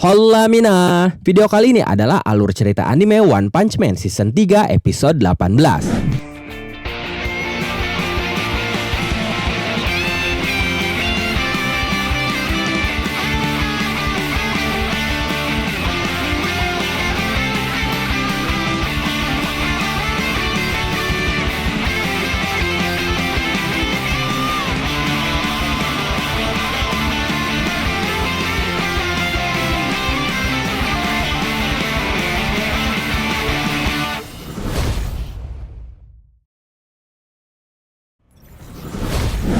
Hola Mina. Video kali ini adalah alur cerita anime One Punch Man Season 3 episode 18.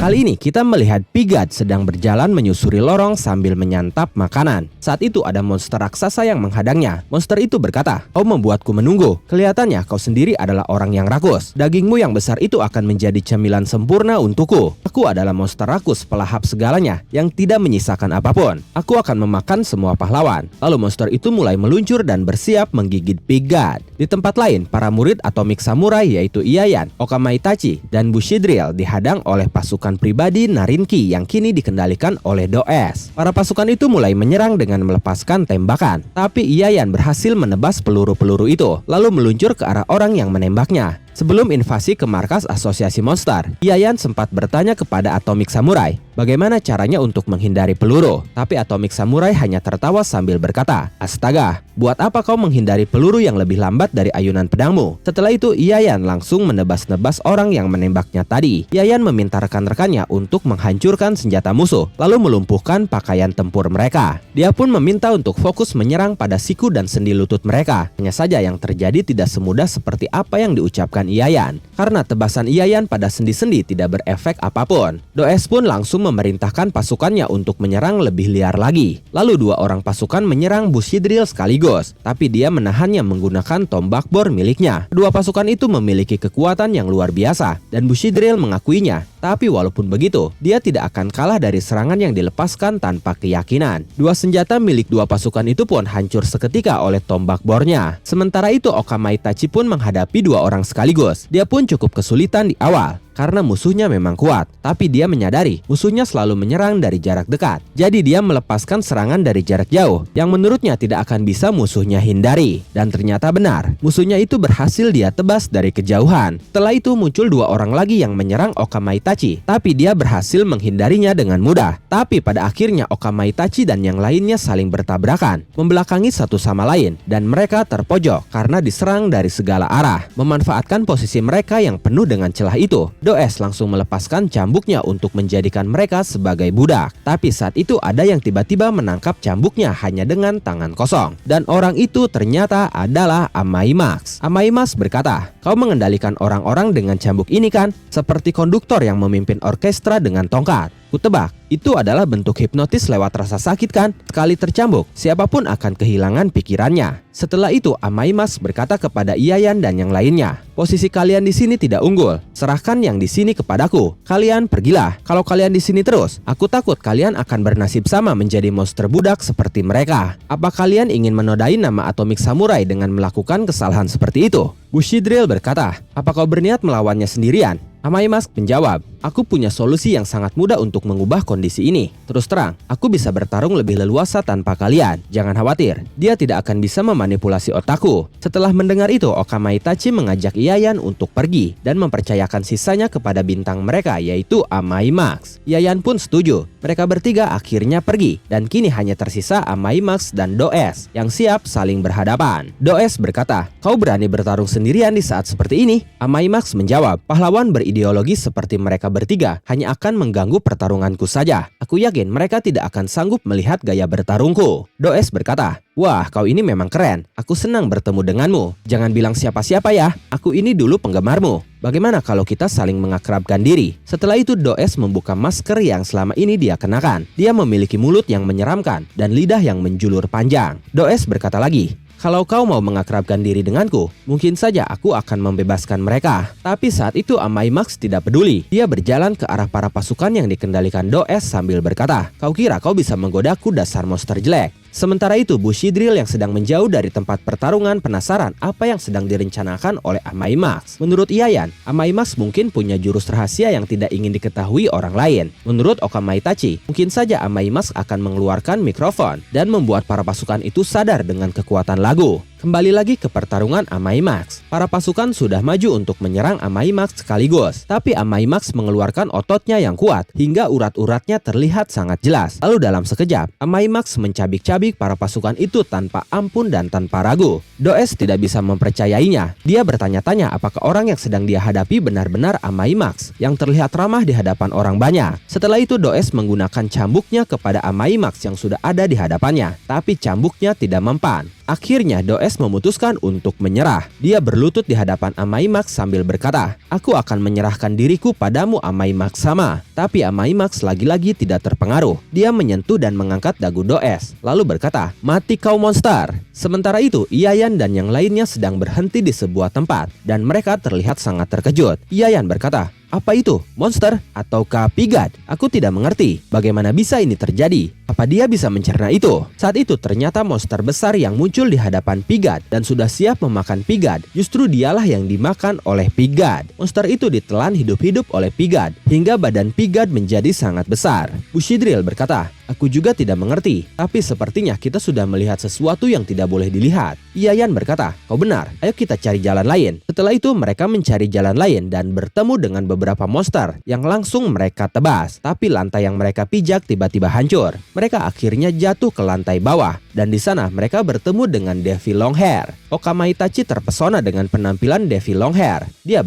Kali ini kita melihat Pigat sedang berjalan menyusuri lorong sambil menyantap makanan. Saat itu ada monster raksasa yang menghadangnya. Monster itu berkata, "Kau membuatku menunggu. Kelihatannya kau sendiri adalah orang yang rakus. Dagingmu yang besar itu akan menjadi cemilan sempurna untukku. Aku adalah monster rakus pelahap segalanya yang tidak menyisakan apapun. Aku akan memakan semua pahlawan." Lalu monster itu mulai meluncur dan bersiap menggigit Pigat. Di tempat lain, para murid Atomic Samurai yaitu Iayan, Okama Itachi, dan Bushidriel dihadang oleh pasukan pribadi Narinki yang kini dikendalikan oleh Do-S. Para pasukan itu mulai menyerang dengan melepaskan tembakan, tapi Iayan berhasil menebas peluru-peluru itu, lalu meluncur ke arah orang yang menembaknya. Sebelum invasi ke markas asosiasi monster, Iayan sempat bertanya kepada Atomic Samurai bagaimana caranya untuk menghindari peluru. Tapi Atomic Samurai hanya tertawa sambil berkata, "Astaga, buat apa kau menghindari peluru yang lebih lambat dari ayunan pedangmu?" Setelah itu Iayan langsung menebas-nebas orang yang menembaknya tadi. Iayan meminta rekan-rekannya untuk menghancurkan senjata musuh, lalu melumpuhkan pakaian tempur mereka. Dia pun meminta untuk fokus menyerang pada siku dan sendi lutut mereka. Hanya saja yang terjadi tidak semudah seperti apa yang diucapkan Iayan, karena tebasan Iayan pada sendi-sendi tidak berefek apapun. Do-S pun langsung memerintahkan pasukannya untuk menyerang lebih liar lagi. Lalu dua orang pasukan menyerang Bushidriel sekaligus, tapi dia menahannya menggunakan tombak bor miliknya. Kedua pasukan itu memiliki kekuatan yang luar biasa, dan Bushidriel mengakuinya. Tapi walaupun begitu, dia tidak akan kalah dari serangan yang dilepaskan tanpa keyakinan. Dua senjata milik dua pasukan itu pun hancur seketika oleh tombak bornya. Sementara itu Okama Itachi pun menghadapi dua orang sekaligus. Dia pun cukup kesulitan di awal karena musuhnya memang kuat, tapi dia menyadari musuhnya selalu menyerang dari jarak dekat. Jadi dia melepaskan serangan dari jarak jauh yang menurutnya tidak akan bisa musuhnya hindari. Dan ternyata benar, musuhnya itu berhasil dia tebas dari kejauhan. Setelah itu muncul dua orang lagi yang menyerang Okama Itachi, tapi dia berhasil menghindarinya dengan mudah. Tapi pada akhirnya Okama Itachi dan yang lainnya saling bertabrakan, membelakangi satu sama lain, dan mereka terpojok karena diserang dari segala arah. Memanfaatkan posisi mereka yang penuh dengan celah itu, Do-S langsung melepaskan cambuknya untuk menjadikan mereka sebagai budak. Tapi saat itu ada yang tiba-tiba menangkap cambuknya hanya dengan tangan kosong. Dan orang itu ternyata adalah Amai Max. Amai Max berkata, "Kau mengendalikan orang-orang dengan cambuk ini kan? Seperti konduktor yang memimpin orkestra dengan tongkat. Kutebak, itu adalah bentuk hipnotis lewat rasa sakit kan? Sekali tercambuk, siapapun akan kehilangan pikirannya." Setelah itu Amai Max berkata kepada Iayan dan yang lainnya, "Posisi kalian di sini tidak unggul. Serahkan yang di sini kepadaku. Kalian pergilah. Kalau kalian di sini terus, aku takut kalian akan bernasib sama menjadi monster budak seperti mereka. Apa kalian ingin menodai nama Atomic Samurai dengan melakukan kesalahan seperti itu?" Bushidriel berkata, "Apa kau berniat melawannya sendirian?" Amai Max menjawab, "Aku punya solusi yang sangat mudah untuk mengubah kondisi ini. Terus terang, aku bisa bertarung lebih leluasa tanpa kalian. Jangan khawatir, dia tidak akan bisa memanipulasi otakku." Setelah mendengar itu, Okama Itachi mengajak Iayan untuk pergi dan mempercayakan sisanya kepada bintang mereka yaitu Amai Max. Iayan pun setuju. Mereka bertiga akhirnya pergi dan kini hanya tersisa Amai Max dan Do-S yang siap saling berhadapan. Do-S berkata, "Kau berani bertarung sendirian di saat seperti ini?" Amai Max menjawab, "Pahlawan berideologi seperti mereka bertiga hanya akan mengganggu pertarunganku saja. Aku yakin mereka tidak akan sanggup melihat gaya bertarungku." Do-S berkata, "Wah, kau ini memang keren. Aku senang bertemu denganmu. Jangan bilang siapa-siapa ya. Aku ini dulu penggemarmu. Bagaimana kalau kita saling mengakrabkan diri?" Setelah itu Do-S membuka masker yang selama ini dia kenakan. Dia memiliki mulut yang menyeramkan dan lidah yang menjulur panjang. Do-S berkata lagi, "Kalau kau mau mengakrabkan diri denganku, mungkin saja aku akan membebaskan mereka." Tapi saat itu Amai Max tidak peduli. Dia berjalan ke arah para pasukan yang dikendalikan Do-S sambil berkata, "Kau kira kau bisa menggodaku dasar monster jelek? Sementara itu, Bushido yang sedang menjauh dari tempat pertarungan penasaran apa yang sedang direncanakan oleh Amai Max. Menurut Iayan, Amai Max mungkin punya jurus rahasia yang tidak ingin diketahui orang lain. Menurut Okama Itachi, mungkin saja Amai Max akan mengeluarkan mikrofon dan membuat para pasukan itu sadar dengan kekuatan lagu. Kembali lagi ke pertarungan Amai Max. Para pasukan sudah maju untuk menyerang Amai Max sekaligus. Tapi Amai Max mengeluarkan ototnya yang kuat hingga urat-uratnya terlihat sangat jelas. Lalu dalam sekejap, Amai Max mencabik-cabik para pasukan itu tanpa ampun dan tanpa ragu. Does tidak bisa mempercayainya. Dia bertanya-tanya apakah orang yang sedang dia hadapi benar-benar Amai Max yang terlihat ramah di hadapan orang banyak. Setelah itu Does menggunakan cambuknya kepada Amai Max yang sudah ada di hadapannya. Tapi cambuknya tidak mempan. Akhirnya Does memutuskan untuk menyerah. Dia berlutut di hadapan Amai Max sambil berkata, "Aku akan menyerahkan diriku padamu Amai Max sama." Tapi Amai Max lagi-lagi tidak terpengaruh. Dia menyentuh dan mengangkat dagu Does, lalu berkata, "Mati kau monster." Sementara itu, Iayan dan yang lainnya sedang berhenti di sebuah tempat dan mereka terlihat sangat terkejut. Iayan berkata, "Apa itu? Monster? Ataukah Pigad? Aku tidak mengerti. Bagaimana bisa ini terjadi? Apa dia bisa mencerna itu?" Saat itu ternyata monster besar yang muncul di hadapan Pigad dan sudah siap memakan Pigad. Justru dialah yang dimakan oleh Pigad. Monster itu ditelan hidup-hidup oleh Pigad hingga badan Pigad menjadi sangat besar. Bushido berkata, "Aku juga tidak mengerti, tapi sepertinya kita sudah melihat sesuatu yang tidak boleh dilihat." Iayan berkata, "Kau benar, ayo kita cari jalan lain." Setelah itu mereka mencari jalan lain dan bertemu dengan beberapa monster yang langsung mereka tebas. Tapi lantai yang mereka pijak tiba-tiba hancur. Mereka akhirnya jatuh ke lantai bawah dan di sana mereka bertemu dengan Devi Longhair. Okama Itachi terpesona dengan penampilan Devi Longhair. Dia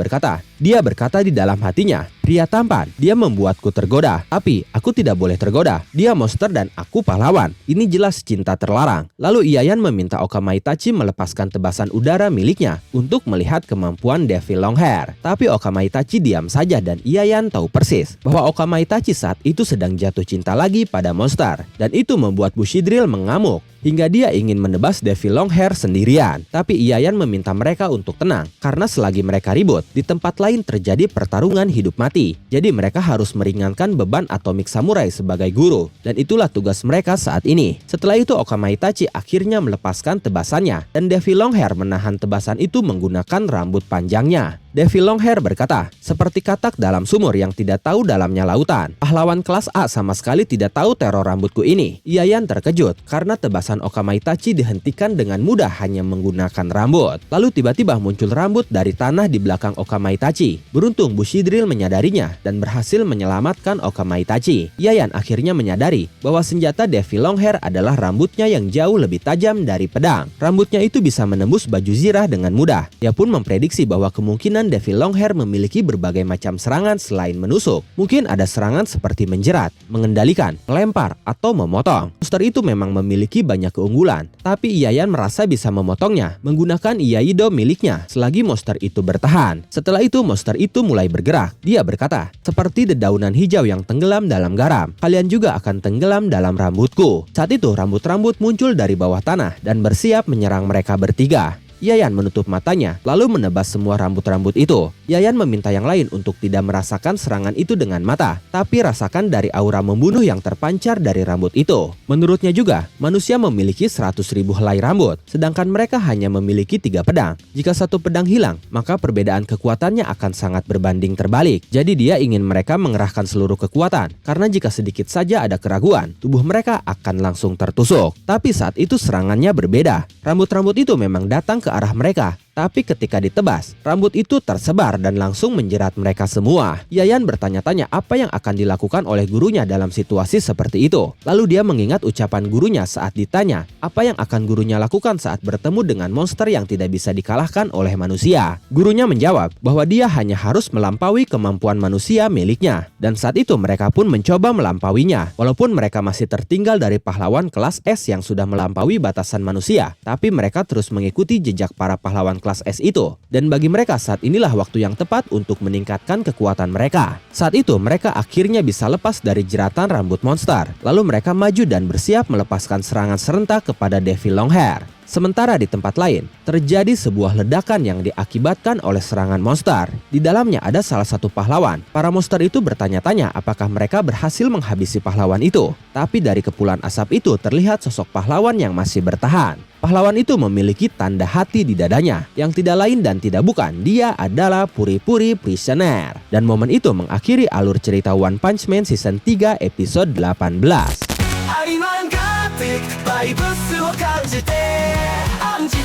berkata di dalam hatinya, "Pria tampan, dia membuatku tergoda, tapi aku tidak boleh tergoda. Dia monster dan aku pahlawan. Ini jelas cinta terlarang." Lalu Iayan meminta Okama Itachi melepaskan tebasan udara miliknya untuk melihat kemampuan Devi Longhair. Tapi Okama Itachi diam saja dan Iayan tahu persis bahwa Okama Itachi saat itu sedang jatuh cinta lagi pada monster. Dan itu membuat Bushido mengamuk hingga dia ingin menebas Devi Longhair sendirian. Tapi Iayan meminta mereka untuk tenang karena selagi mereka ribut, di tempat lain terjadi pertarungan hidup mati. Jadi mereka harus meringankan beban Atomic Samurai sebagai guru, dan itulah tugas mereka saat ini. Setelah itu Okama Itachi akhirnya melepaskan tebasannya dan Devi Longhair menahan tebasan itu menggunakan rambut panjangnya. Devi Longhair berkata, "Seperti katak dalam sumur yang tidak tahu dalamnya lautan. Pahlawan kelas A sama sekali tidak tahu teror rambutku ini." Iayan terkejut karena tebasan Okama Itachi dihentikan dengan mudah hanya menggunakan rambut. Lalu tiba-tiba muncul rambut dari tanah di belakang Okama Itachi. Beruntung Bushido menyadarinya dan berhasil menyelamatkan Okama Itachi. Iayan akhirnya menyadari bahwa senjata Devi Longhair adalah rambutnya yang jauh lebih tajam dari pedang. Rambutnya itu bisa menembus baju zirah dengan mudah. Dia pun memprediksi bahwa kemungkinan Devi Longhair memiliki berbagai macam serangan selain menusuk. Mungkin ada serangan seperti menjerat, mengendalikan, melempar, atau memotong. Monster itu memang memiliki banyak keunggulan, tapi Iayan merasa bisa memotongnya menggunakan Iaido miliknya selagi monster itu bertahan. Setelah itu monster itu mulai bergerak. Dia berkata, "Seperti dedaunan hijau yang tenggelam dalam garam, kalian juga akan tenggelam dalam rambutku." Saat itu rambut-rambut muncul dari bawah tanah dan bersiap menyerang mereka bertiga. Iayan menutup matanya lalu menebas semua rambut-rambut itu. Iayan meminta yang lain untuk tidak merasakan serangan itu dengan mata, tapi rasakan dari aura membunuh yang terpancar dari rambut itu. Menurutnya juga, manusia memiliki 100.000 helai rambut, sedangkan mereka hanya memiliki 3 pedang. Jika satu pedang hilang, maka perbedaan kekuatannya akan sangat berbanding terbalik. Jadi dia ingin mereka mengerahkan seluruh kekuatan, karena jika sedikit saja ada keraguan, tubuh mereka akan langsung tertusuk. Tapi saat itu serangannya berbeda. Rambut-rambut itu memang datang ke arah mereka, tapi ketika ditebas, rambut itu tersebar dan langsung menjerat mereka semua. Iayan bertanya-tanya apa yang akan dilakukan oleh gurunya dalam situasi seperti itu. Lalu dia mengingat ucapan gurunya saat ditanya apa yang akan gurunya lakukan saat bertemu dengan monster yang tidak bisa dikalahkan oleh manusia. Gurunya menjawab bahwa dia hanya harus melampaui kemampuan manusia miliknya. Dan saat itu mereka pun mencoba melampauinya. Walaupun mereka masih tertinggal dari pahlawan kelas S yang sudah melampaui batasan manusia, tapi mereka terus mengikuti jejak para pahlawan kelas S itu. Dan bagi mereka saat inilah waktu yang tepat untuk meningkatkan kekuatan mereka. Saat itu mereka akhirnya bisa lepas dari jeratan rambut monster. Lalu mereka maju dan bersiap melepaskan serangan serentak kepada Devi Longhair. Sementara di tempat lain, terjadi sebuah ledakan yang diakibatkan oleh serangan monster. Di dalamnya ada salah satu pahlawan. Para monster itu bertanya-tanya apakah mereka berhasil menghabisi pahlawan itu. Tapi dari kepulan asap itu terlihat sosok pahlawan yang masih bertahan. Pahlawan itu memiliki tanda hati di dadanya, yang tidak lain dan tidak bukan, dia adalah Puri-Puri Prisoner. Dan momen itu mengakhiri alur cerita One Punch Man Season 3 episode 18. バイブスを感じて案じて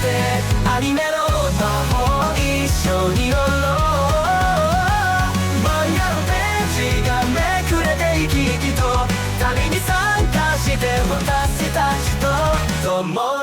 アニメの魔法一緒に乗ろう漫画のページがめくれて生き生きと旅に参加して私たちと共に